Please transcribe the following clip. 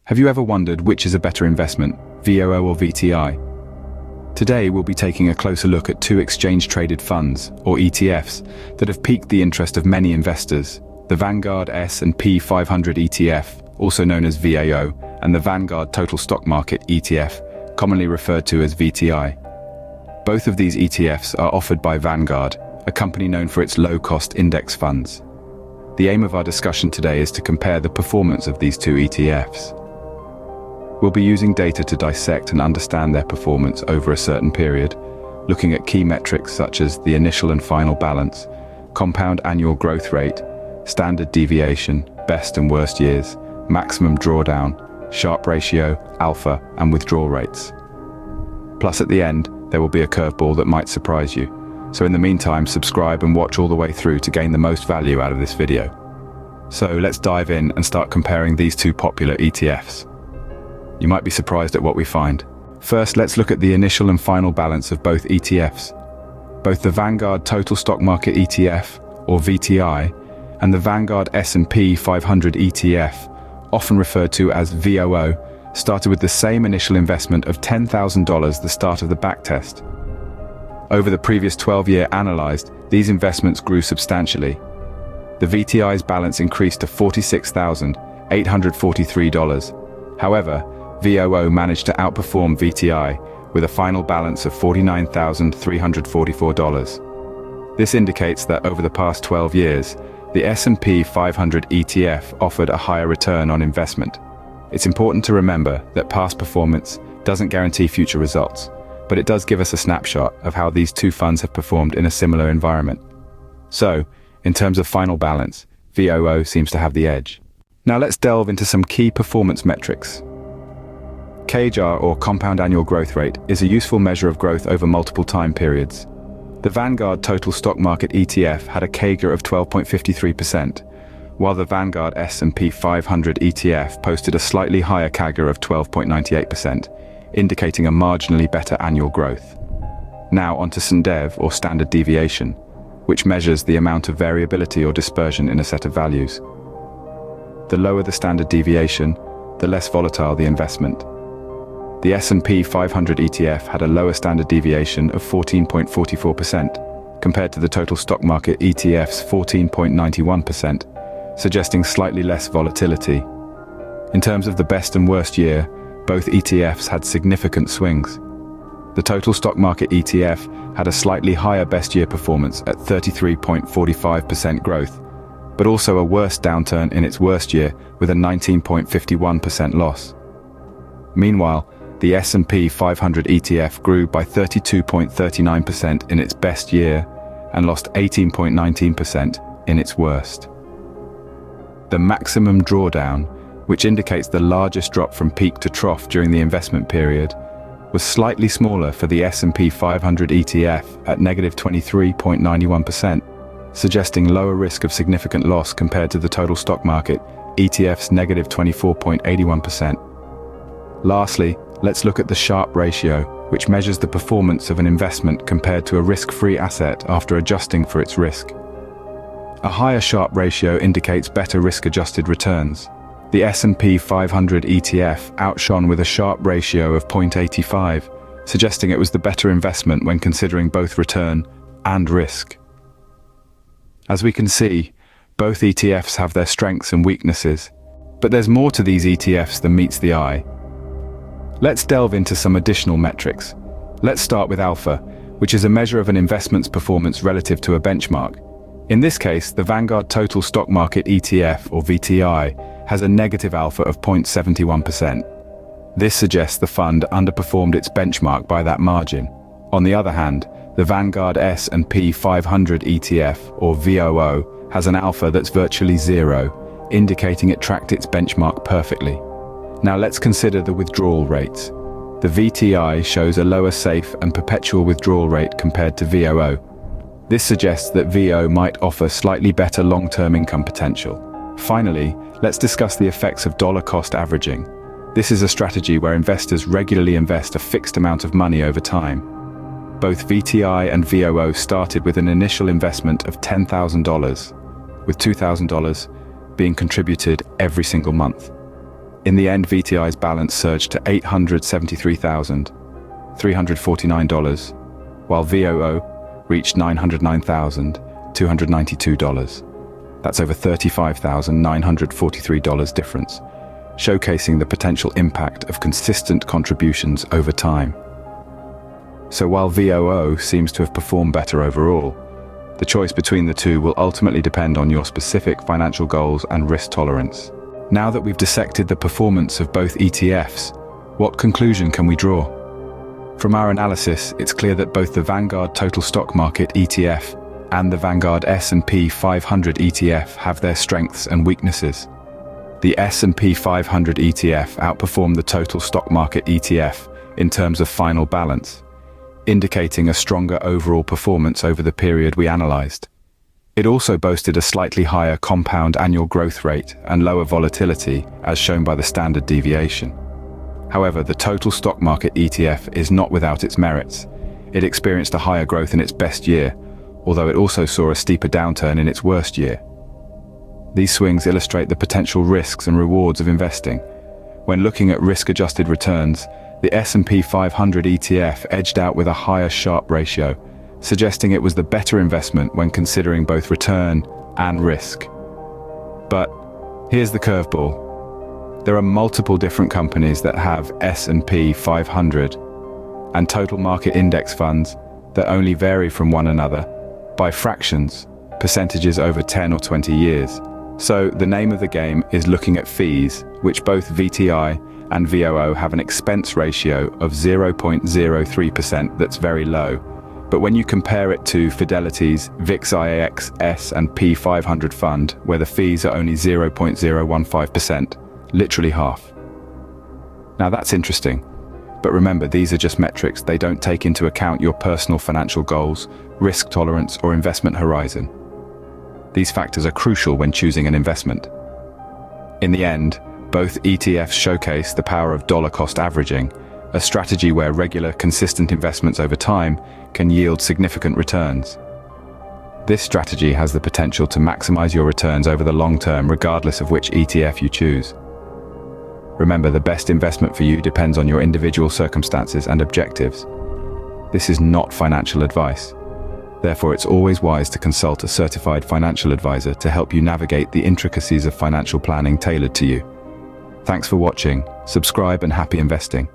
Have you ever wondered which is a better investment, VOO or VTI? Today we'll be taking a closer look at two exchange-traded funds, or ETFs, that have piqued the interest of many investors: the Vanguard S&P 500 ETF, also known as VAO, and the Vanguard Total Stock Market ETF, commonly referred to as VTI. Both of these ETFs are offered by Vanguard, a company known for its low-cost index funds. The aim of our discussion today is to compare the performance of these two ETFs. We'll be using data to dissect and understand their performance over a certain period, looking at key metrics such as the initial and final balance, compound annual growth rate, standard deviation, best and worst years, maximum drawdown, Sharpe ratio, alpha, and withdrawal rates. Plus, at the end, there will be a curveball that might surprise you. So in the meantime, subscribe and watch all the way through to gain the most value out of this video. So let's dive in and start comparing these two popular ETFs. You might be surprised at what we find. First, let's look at the initial and final balance of both ETFs. Both the Vanguard Total Stock Market ETF, or VTI, and the Vanguard S&P 500 ETF, often referred to as VOO, started with the same initial investment of $10,000 the start of the backtest. Over the previous 12-year analyzed, these investments grew substantially. The VTI's balance increased to $46,843. However, VOO managed to outperform VTI with a final balance of $49,344. This indicates that over the past 12 years, the S&P 500 ETF offered a higher return on investment. It's important to remember that past performance doesn't guarantee future results, but it does give us a snapshot of how these two funds have performed in a similar environment. So, in terms of final balance, VOO seems to have the edge. Now let's delve into some key performance metrics. CAGR, or compound annual growth rate, is a useful measure of growth over multiple time periods. The Vanguard Total Stock Market ETF had a CAGR of 12.53%, while the Vanguard S&P 500 ETF posted a slightly higher CAGR of 12.98%, indicating a marginally better annual growth. Now onto SNDEV, or standard deviation, which measures the amount of variability or dispersion in a set of values. The lower the standard deviation, the less volatile the investment. The S&P 500 ETF had a lower standard deviation of 14.44%, compared to the total stock market ETF's 14.91%, suggesting slightly less volatility. In terms of the best and worst year, both ETFs had significant swings. The total stock market ETF had a slightly higher best year performance at 33.45% growth, but also a worse downturn in its worst year with a 19.51% loss. Meanwhile, the S&P 500 ETF grew by 32.39% in its best year and lost 18.19% in its worst. The maximum drawdown, which indicates the largest drop from peak to trough during the investment period, was slightly smaller for the S&P 500 ETF at -23.91%, suggesting lower risk of significant loss compared to the total stock market ETF's -24.81%. Lastly, let's look at the Sharpe ratio, which measures the performance of an investment compared to a risk-free asset after adjusting for its risk. A higher Sharpe ratio indicates better risk-adjusted returns. The S&P 500 ETF outshone with a Sharpe ratio of 0.85, suggesting it was the better investment when considering both return and risk. As we can see, both ETFs have their strengths and weaknesses, but there's more to these ETFs than meets the eye. Let's delve into some additional metrics. Let's start with alpha, which is a measure of an investment's performance relative to a benchmark. In this case, the Vanguard Total Stock Market ETF, or VTI, has a negative alpha of 0.71%. This suggests the fund underperformed its benchmark by that margin. On the other hand, the Vanguard S&P 500 ETF, or VOO, has an alpha that's virtually zero, indicating it tracked its benchmark perfectly. Now let's consider the withdrawal rates. The VTI shows a lower safe and perpetual withdrawal rate compared to VOO. This suggests that VOO might offer slightly better long-term income potential. Finally, let's discuss the effects of dollar cost averaging. This is a strategy where investors regularly invest a fixed amount of money over time. Both VTI and VOO started with an initial investment of $10,000, with $2,000 being contributed every single month. In the end, VTI's balance surged to $873,349, while VOO reached $909,292. That's over $35,943 difference, showcasing the potential impact of consistent contributions over time. So while VOO seems to have performed better overall, the choice between the two will ultimately depend on your specific financial goals and risk tolerance. Now that we've dissected the performance of both ETFs, what conclusion can we draw? From our analysis, it's clear that both the Vanguard Total Stock Market ETF and the Vanguard S&P 500 ETF have their strengths and weaknesses. The S&P 500 ETF outperformed the Total Stock Market ETF in terms of final balance, indicating a stronger overall performance over the period we analyzed. It also boasted a slightly higher compound annual growth rate and lower volatility, as shown by the standard deviation. However, the Total Stock Market ETF is not without its merits. It experienced a higher growth in its best year, although it also saw a steeper downturn in its worst year. These swings illustrate the potential risks and rewards of investing. When looking at risk-adjusted returns, the S&P 500 ETF edged out with a higher Sharpe ratio, suggesting it was the better investment when considering both return and risk. But here's the curveball. There are multiple different companies that have S&P 500 and total market index funds that only vary from one another by fractions, percentages over 10 or 20 years. So the name of the game is looking at fees, which both VTI and VOO have an expense ratio of 0.03% that's very low. But when you compare it to Fidelity's VIX IAX S&P 500 fund, where the fees are only 0.015%, literally half. Now that's interesting. But remember, these are just metrics. They don't take into account your personal financial goals, risk tolerance, or investment horizon. These factors are crucial when choosing an investment. In the end, both ETFs showcase the power of dollar cost averaging, a strategy where regular, consistent investments over time can yield significant returns. This strategy has the potential to maximize your returns over the long term, regardless of which ETF you choose. Remember, the best investment for you depends on your individual circumstances and objectives. This is not financial advice. Therefore, it's always wise to consult a certified financial advisor to help you navigate the intricacies of financial planning tailored to you. Thanks for watching, subscribe, and happy investing.